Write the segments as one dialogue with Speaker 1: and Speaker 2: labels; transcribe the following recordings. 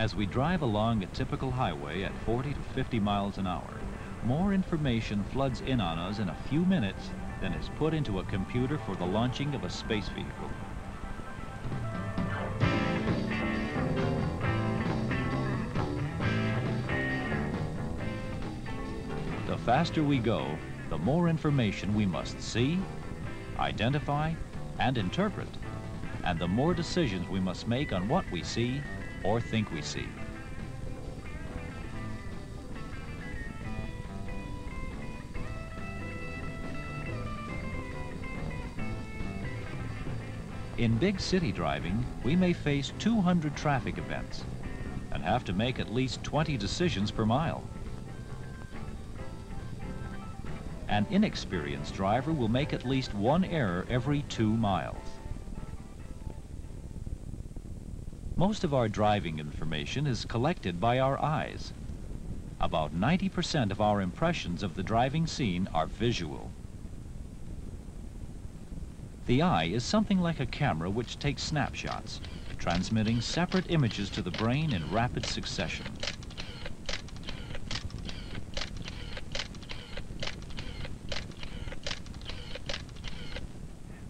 Speaker 1: As we drive along a typical highway at 40 to 50 miles an hour, more information floods in on us in a few minutes than is put into a computer for the launching of a space vehicle. The faster we go, the more information we must see, identify, and interpret, and the more decisions we must make on what we see or think we see. In big city driving, we may face 200 traffic events and have to make at least 20 decisions per mile. An inexperienced driver will make at least one error every 2 miles. Most of our driving information is collected by our eyes. About 90% of our impressions of the driving scene are visual. The eye is something like a camera which takes snapshots, transmitting separate images to the brain in rapid succession.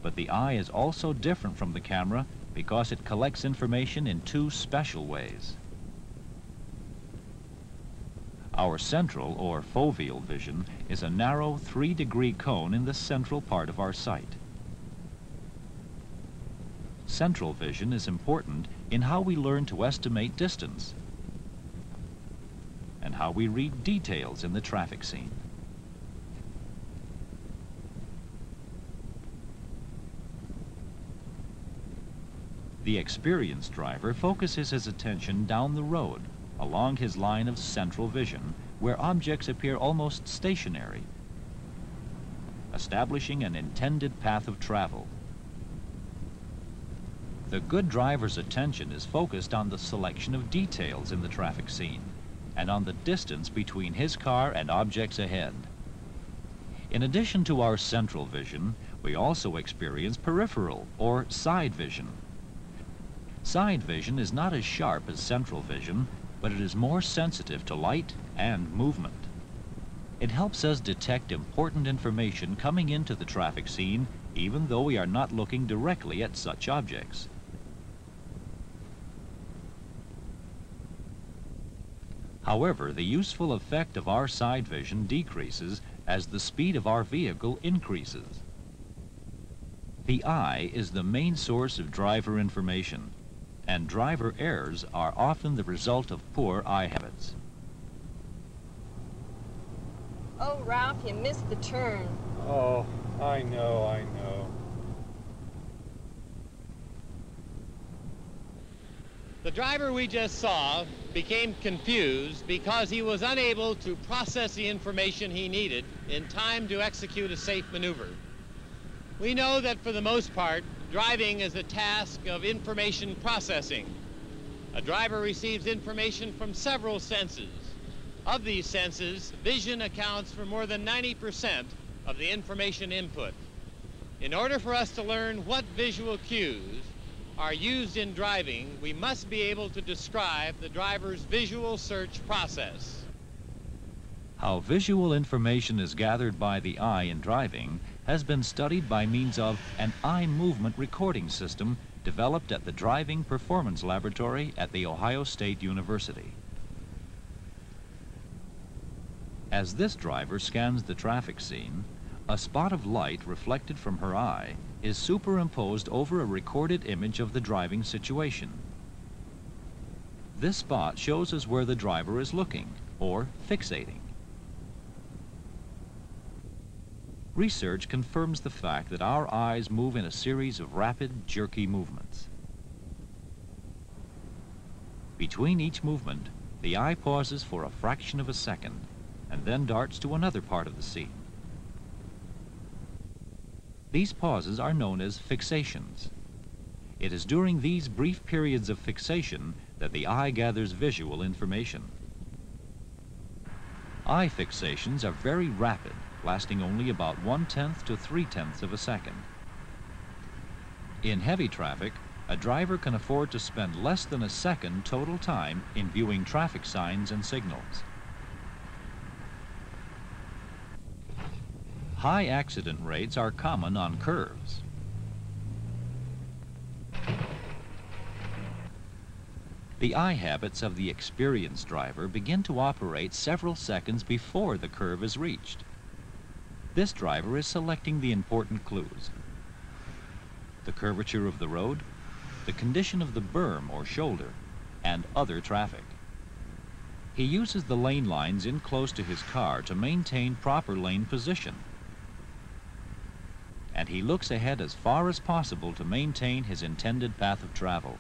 Speaker 1: But the eye is also different from the camera because it collects information in 2 special ways. Our central or foveal vision is a narrow 3-degree cone in the central part of our sight. Central vision is important in how we learn to estimate distance and how we read details in the traffic scene. The experienced driver focuses his attention down the road, along his line of central vision, where objects appear almost stationary, establishing an intended path of travel. The good driver's attention is focused on the selection of details in the traffic scene and on the distance between his car and objects ahead. In addition to our central vision, we also experience peripheral or side vision. Side vision is not as sharp as central vision, but it is more sensitive to light and movement. It helps us detect important information coming into the traffic scene, even though we are not looking directly at such objects. However, the useful effect of our side vision decreases as the speed of our vehicle increases. The eye is the main source of driver information, and driver errors are often the result of poor eye habits.
Speaker 2: Oh, Ralph, you missed the turn.
Speaker 3: Oh, I know.
Speaker 4: The driver we just saw became confused because he was unable to process the information he needed in time to execute a safe maneuver. We know that for the most part, driving is a task of information processing. A driver receives information from several senses. Of these senses, vision accounts for more than 90% of the information input. In order for us to learn what visual cues are used in driving, we must be able to describe the driver's visual search process.
Speaker 1: How visual information is gathered by the eye in driving has been studied by means of an eye movement recording system developed at the Driving Performance Laboratory at The Ohio State University. As this driver scans the traffic scene, a spot of light reflected from her eye is superimposed over a recorded image of the driving situation. This spot shows us where the driver is looking, or fixating. Research confirms the fact that our eyes move in a series of rapid, jerky movements. Between each movement, the eye pauses for a fraction of a second and then darts to another part of the scene. These pauses are known as fixations. It is during these brief periods of fixation that the eye gathers visual information. Eye fixations are very rapid, lasting only about 1/10 to 3/10 of a second. In heavy traffic, a driver can afford to spend less than a second total time in viewing traffic signs and signals. High accident rates are common on curves. The eye habits of the experienced driver begin to operate several seconds before the curve is reached. This driver is selecting the important clues: the curvature of the road, the condition of the berm or shoulder, and other traffic. He uses the lane lines in close to his car to maintain proper lane position. And he looks ahead as far as possible to maintain his intended path of travel.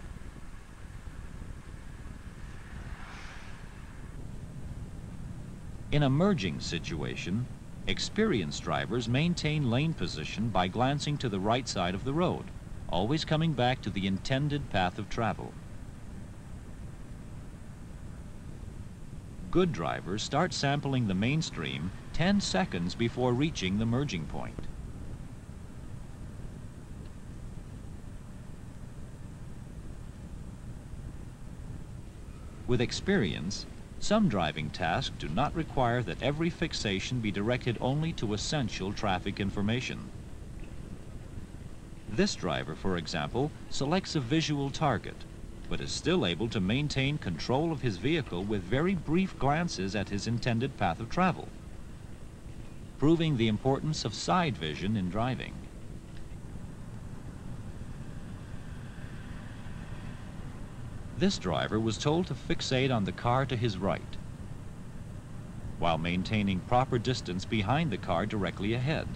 Speaker 1: In a merging situation, experienced drivers maintain lane position by glancing to the right side of the road, always coming back to the intended path of travel. Good drivers start sampling the mainstream 10 seconds before reaching the merging point. With experience, some driving tasks do not require that every fixation be directed only to essential traffic information. This driver, for example, selects a visual target, but is still able to maintain control of his vehicle with very brief glances at his intended path of travel, proving the importance of side vision in driving. This driver was told to fixate on the car to his right, while maintaining proper distance behind the car directly ahead.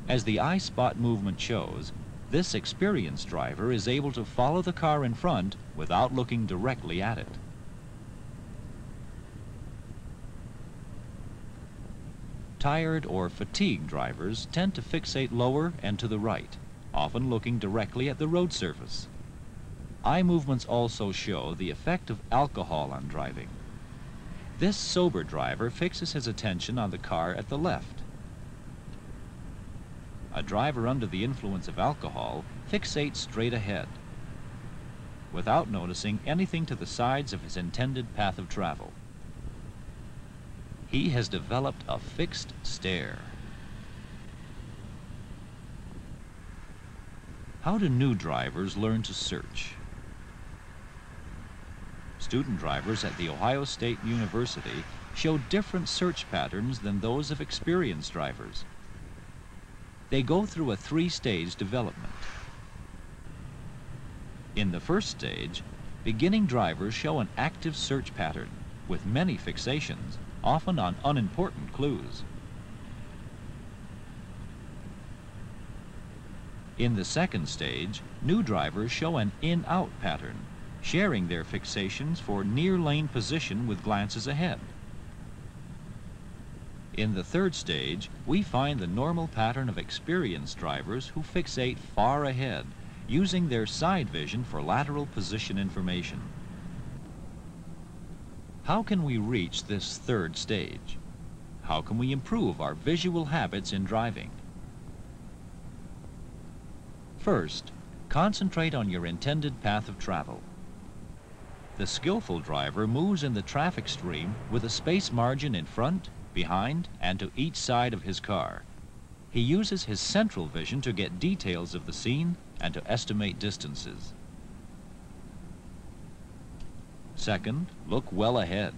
Speaker 1: As the eye spot movement shows, this experienced driver is able to follow the car in front without looking directly at it. Tired or fatigued drivers tend to fixate lower and to the right, often looking directly at the road surface. Eye movements also show the effect of alcohol on driving. This sober driver fixes his attention on the car at the left. A driver under the influence of alcohol fixates straight ahead, without noticing anything to the sides of his intended path of travel. He has developed a fixed stare. How do new drivers learn to search? Student drivers at The Ohio State University show different search patterns than those of experienced drivers. They go through a three-stage development. In the first stage, beginning drivers show an active search pattern with many fixations, often on unimportant clues. In the second stage, new drivers show an in-out pattern, sharing their fixations for near lane position with glances ahead. In the third stage, we find the normal pattern of experienced drivers who fixate far ahead, using their side vision for lateral position information. How can we reach this third stage? How can we improve our visual habits in driving? First, concentrate on your intended path of travel. The skillful driver moves in the traffic stream with a space margin in front, behind, and to each side of his car. He uses his central vision to get details of the scene and to estimate distances. Second, look well ahead.